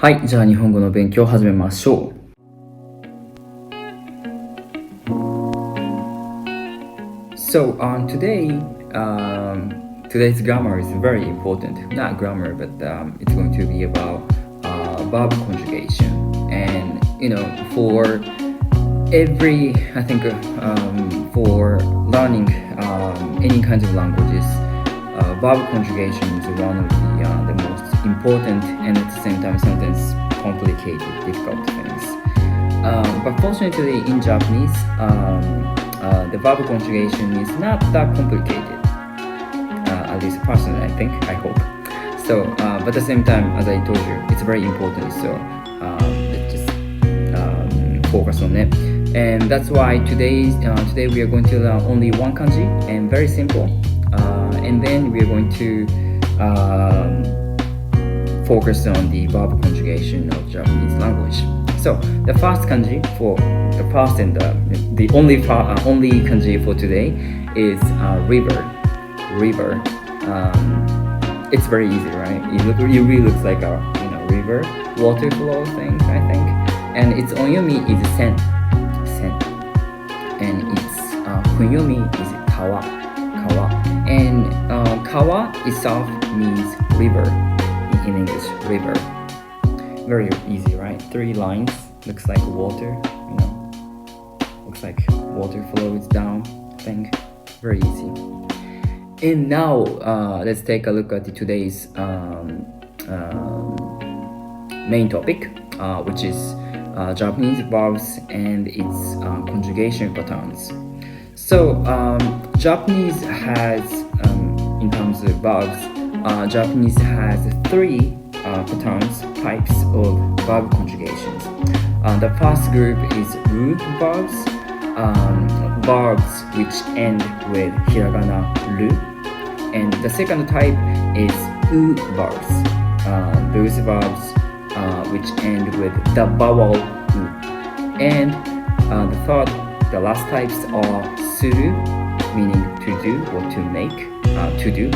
はい、じゃあ日本語の勉強を始めましょう。So today's grammar is very important. Not grammar, but it's going to be about verb conjugation. And for every, I think, for learning any kinds of languages, verb conjugation is one of the most important and at the same time sometimes complicated, difficult things. But fortunately in Japanese, the verb conjugation is not that complicated, at least personally I hope. So, but at the same time, as I told you, it's very important, so let's just focus on it. And that's why today we are going to learn only one kanji, and very simple. And then we are going to focus on the verb conjugation of Japanese language. So the first kanji for the first and the only kanji for today is river. River. It's very easy, right? It really looks like a river, water flow thing, I think. And its onyomi is sen, and its kunyomi is kawa. And kawa itself means river in English, river. Very easy, right? 3 lines, looks like water, looks like water flows down thing. Very easy. And now let's take a look at today's main topic, which is Japanese verbs and its conjugation patterns. So Japanese has, in terms of verbs, Japanese has 3 types of verb conjugations. The first group is ru verbs, verbs which end with hiragana ru, and the second type is u verbs, those verbs which end with the vowel u, and the last types are suru, meaning to do or to make, to do,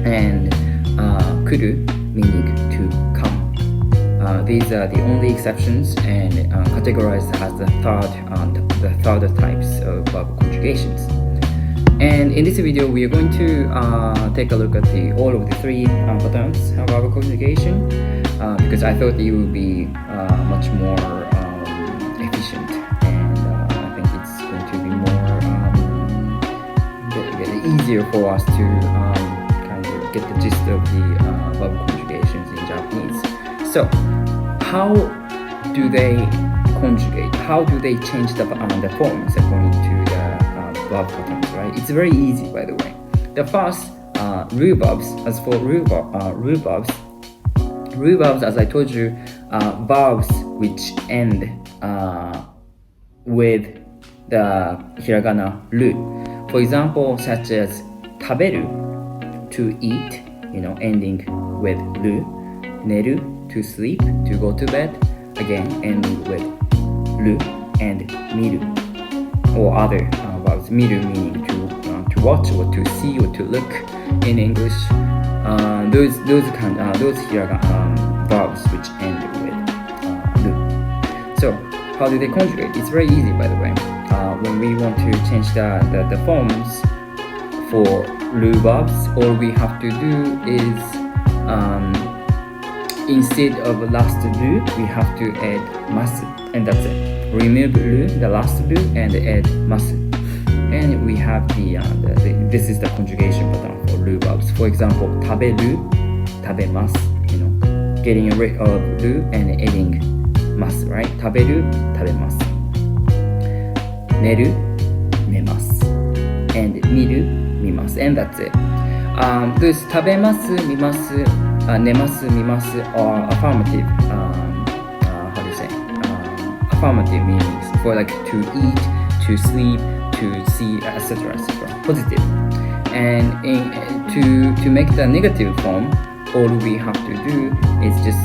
and kuru, meaning to come. These are the only exceptions and categorized as the third types of verb conjugations. And in this video, we are going to take a look at all of the 3 patterns of verb conjugation, because I thought it would be much more efficient, and I think it's going to be more easier for us to kind of get the gist of the verb conjugations in Japanese. So, how do they conjugate? How do they change the forms according to the verb patterns, right? It's very easy, by the way. The first, ru verbs. As for ru verbs, as I told you, verbs which end with the hiragana ru. For example, such as taberu, to eat, ending with ru. Neru, to sleep, to go to bed, again ending with ru, and miru, or other verbs. Miru meaning to watch or to see or to look in English. Those hiragana verbs which end with ru. So how do they conjugate? It's very easy, by the way. When we want to change the forms for ru verbs, all we have to do is instead of last ru, we have to add masu, and that's it. Remove ru, the last ru, and add masu, and we have this is the conjugation pattern for ru verbs. For example, taberu, tabemasu, getting rid of ru and adding masu, right? Taberu, tabemasu. Neru, nemasu, and miru, mimasu, and that's it. Those tabemasu, mimasu, nemasu, mimasu are affirmative. How do you say? Affirmative meanings for like to eat, to sleep, to see, etc., etc. Positive. And to make the negative form, all we have to do is just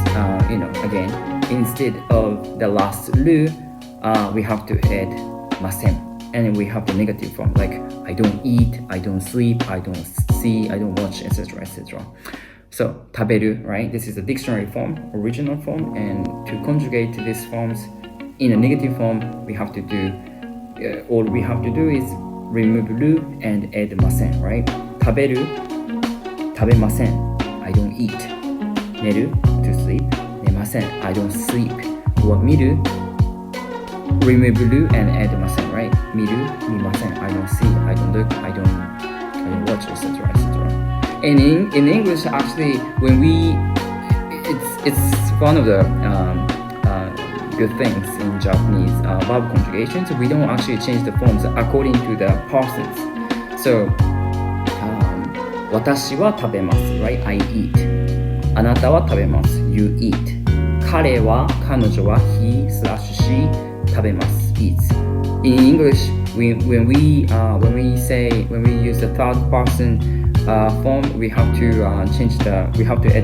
again, instead of the last ru, we have to add masen, and we have the negative form, like I don't eat, I don't sleep, I don't see, I don't watch, etc., etc. So 食べる, right? This is a dictionary form, original form, and to conjugate these forms in a negative form, all we have to do is remove る and add ません, right? 食べる, 食べません, I don't eat. 寝る, to sleep, 寝ません, I don't sleep. Or 見る, remove る and add ません, right? 見る, 見ません, I don't see, I don't look, I don't watch, etc. etc. And in English, actually, when it's one of the good things in Japanese verb conjugations. We don't actually change the forms according to the persons. So, 私は食べます right? I eat. あなたは食べます you eat. 彼は彼女は he/she 食べます eats. In English, when we use the third person form, we have to add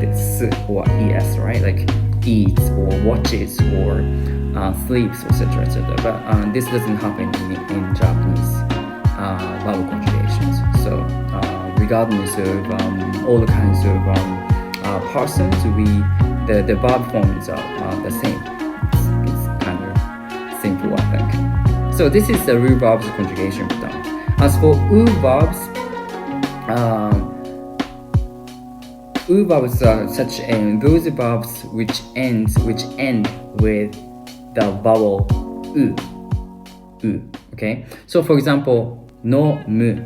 s or es, right? Like eats or watches or sleeps, etc. etc. But this doesn't happen in Japanese vowel conjugations. So regardless of all the kinds of persons, the verb forms are the same. It's kind of simple, I think. So this is the root verbs conjugation pattern. As for verbs are such as those verbs which end with the vowel u. Okay. So for example, nomu,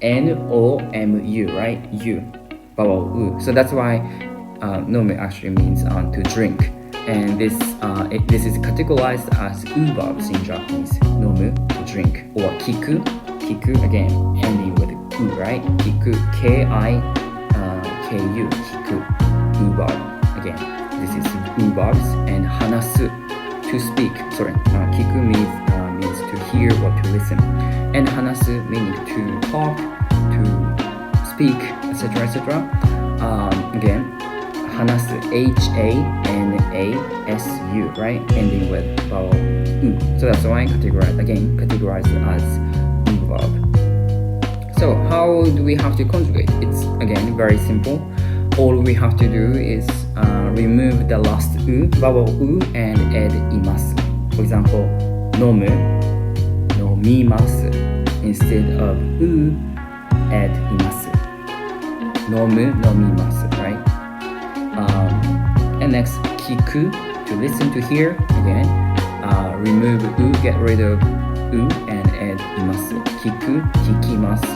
N-O-M-U, right? U, vowel u. So that's why nomu actually means to drink, and this is categorized as u verbs in Japanese. Nomu, to drink, or kiku again ending with u, right? Kiku, K-I-K-U, kiku, u verb. Again, this is u verbs. And hanasu, to speak. Sorry, kiku means to hear or to listen, and hanasu meaning to talk, to speak, etc. etc. Again, hanasu, H-A-N-A-S-U, right? Ending with vowel u. So that's why categorized as verb. So how do we have to conjugate? It's again very simple. All we have to do is remove the last u, vowel u, and add imasu. For example, nomu, nomimasu. Instead of u, add imasu. Nomu, nomimasu, right? And next, kiku, to listen, to hear. Again, remove u, get rid of u, and add imasu. Kiku, kikimasu.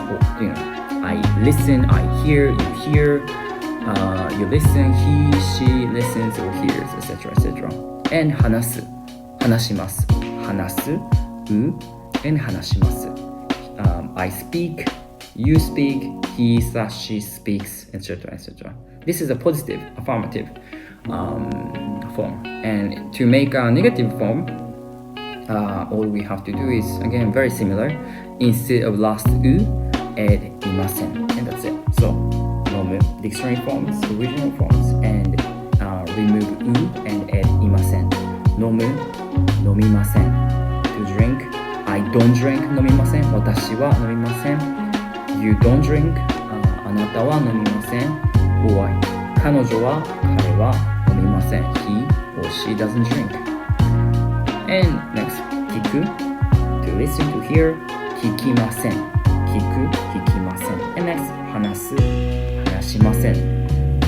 I listen, I hear, you hear, you listen, he, she listens or hears, etc. etc. And hanasu, hanashimasu. Hanasu, u, and hanashimasu. I speak, you speak, he/she speaks, etc. etc. This is a positive, affirmative form. And to make a negative form, all we have to do is again very similar. Instead of last u, add imasen, and that's it. So nomu, dictionary forms, original forms, and remove u and add imasen. Nomu, nomimasen, to drink. I don't drink, nomimasen. Watashi wa nomimasen. You don't drink, あなたは飲みません。or 彼女は彼は飲みません。He or she doesn't drink. And next, 聞く, to listen, to hear. 聞きません。聞く、聞きません。And next, 話す、話しません。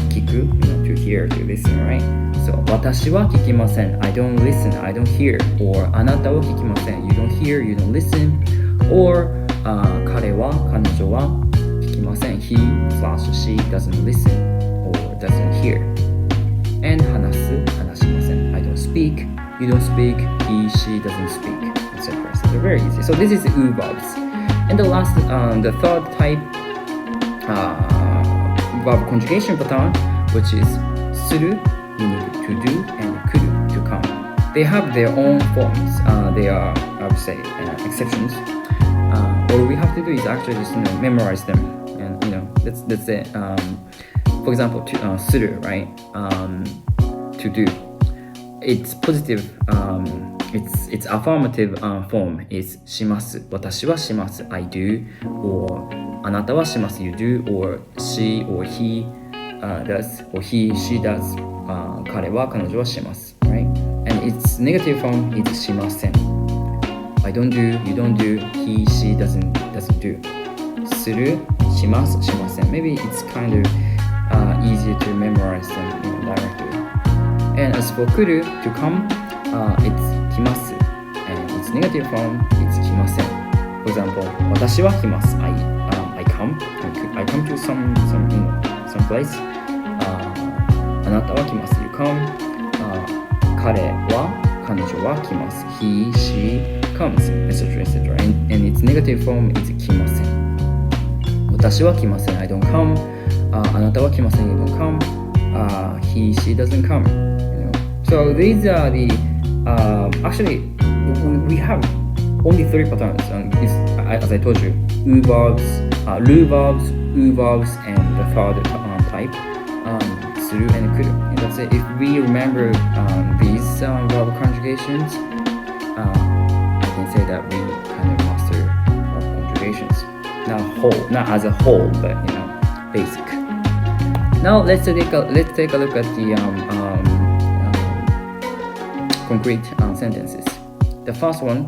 聞く, to hear, to listen, right? So, 私は聞きません。I don't listen, I don't hear. Or あなたは聞きません。You don't hear, you don't listen. Or 彼は、彼女は聞きません。He/she doesn't listen or doesn't hear. And 話す、話しません。I don't speak, you don't speak, he, she doesn't speak, etc. So they're very easy. So this is u verbs. And the third type verb conjugation pattern, which is suru, meaning to do, and kuru, to come. They have their own forms. They are, I would say, exceptions. All we have to do is actually just memorize them, and that's it. For example, suru, right? To do. its positive, its affirmative form is します。私はします。I do. Or あなたはします。You do. Or she or he does. Or he, she does. 彼は彼女はします。Right? And its negative form is しません。I don't do. You don't do. He, she doesn't do. する、します、しません。Maybe it's kind of easier to memorize them directly. And as for 来る to come, it's 来ます and its negative form is 来ません For example, 私は来ます I come to some place あなたは来ます You come 彼は彼女は来ます He, she comes etc etc and its negative form is 来ません私は来ません I don't come あなたは来ません You don't come he, she doesn't come So these are the actually we have only 3 patterns as I told you u verbs, lu verbs, u verbs and the third type suru and kuru and that's it. If we remember these verb conjugations I can say that we kind of master verb conjugations not as a whole but basic. Now let's take a look at the concrete sentences. The first one,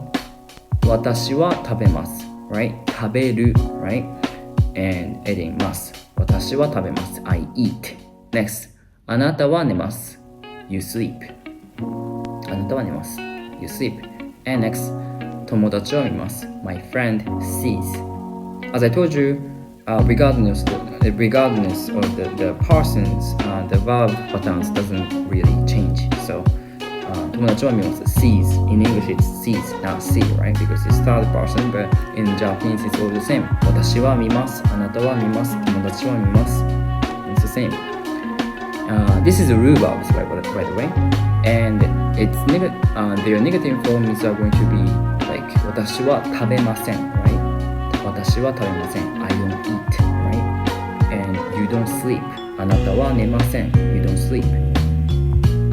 私は食べます right? 食べる right? And adding ます 私は食べます I eat. Next, あなたは寝ます You sleep. あなたは寝ます You sleep. And next, 友達を見ます My friend sees. As I told you, regardless of the persons, the verb patterns doesn't really change. So友達は見ます sees. In English it's sees, not see, right? Because it's third person, but in Japanese it's all the same. 私は見ますあなたは見ます友達は見ます It's the same. This is a rule verbs by the way. And it's their negative forms are going to be like 私は食べません right? 私は食べません I don't eat, right? And you don't sleep. あなたは寝ません You don't sleep.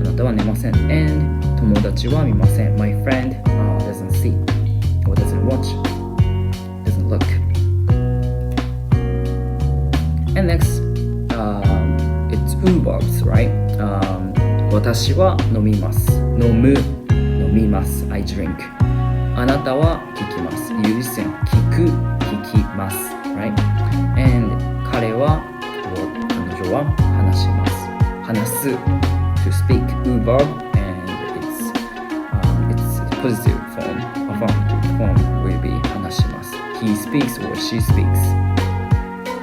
あなたは寝ません And 友達は見ません My friend doesn't see or doesn't watch, doesn't look. And next, it's u verbs, right? 私は飲みます飲む飲みます I drink. あなたは聞きます You listen. 聞く聞きます right? And 彼は彼女は話します話す to speak u verb and its positive form affirmative form will be 話します He speaks or she speaks.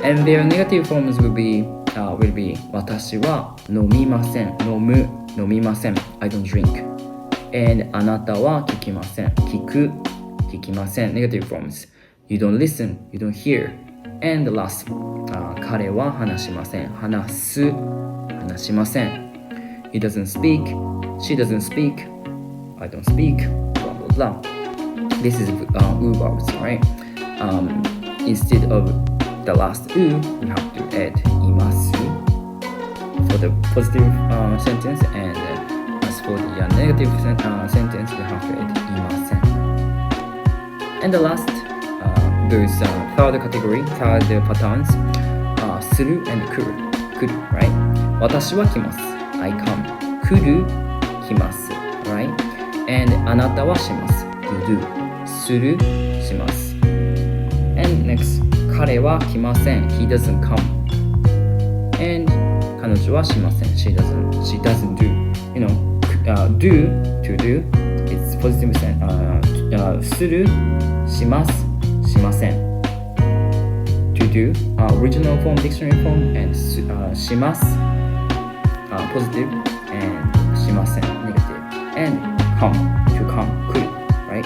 And their negative forms will be 私は飲みません飲む飲みません I don't drink. And あなたは聞きません聞く聞きません Negative forms. You don't listen, you don't hear. And the last, 彼は話しません話す話しません He doesn't speak, she doesn't speak, I don't speak, blah blah blah. This is u verbs, right? Instead of the last u, we have to add います for the positive sentence, and as for the negative sentence, we have to add いません And the last, those third category, third patterns, する and 来る right? 私は来ます I come. 来る来ます right? And あなたはします You do. するします And next, 彼は来ません He doesn't come. And 彼女はしません She doesn't do. You know, do, to do, it's positive sense. するしますしません To do, original form, dictionary form, and します positive, and しません negative, and come, to come, 来る right?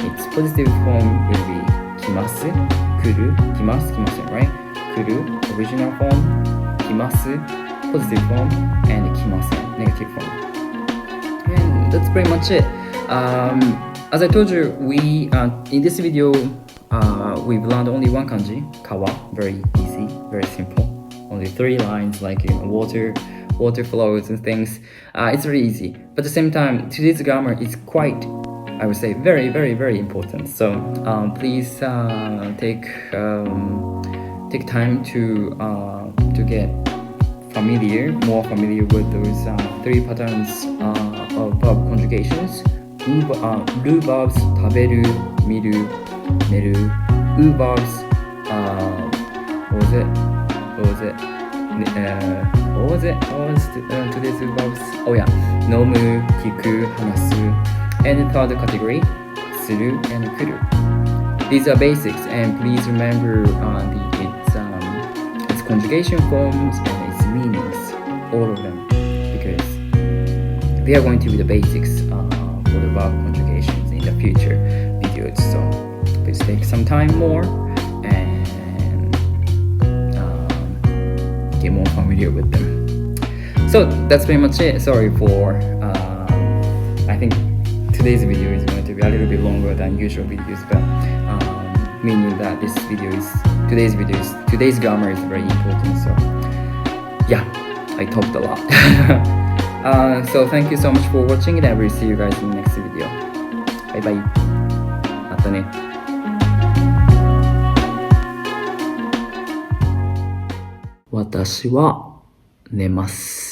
Its positive form will be 来ます来る来ます来ません right? 来る original form, 来ます positive form, and 来ません negative form. And that's pretty much it. As I told you, we in this video we've learned only one kanji, kawa, very easy, very simple. Only 3 lines like water, water flows and things. It's very easy. But at the same time, today's grammar is quite, I would say, very, very, very important. So please take time to get more familiar with those three patterns of verb conjugations. ル verbs 食べる、見る、寝る。U verbs what was today's U verbs? Oh yeah, 飲む、聞く、話す。And the third category, する and 来る。These are basics, and please remember its conjugation forms and its meanings, all of them, because they are going to be the basics for the verb conjugations in the future videos. So please take some time more and get more familiar with them. So that's pretty much it. Sorry for I think today's video is going to be a little bit longer than usual videos, but meaning that today's grammar is very important. So yeah, I talked a lot. So thank you so much for watching, and I will see you guys in the next video. Bye bye. またね。私は寝ます。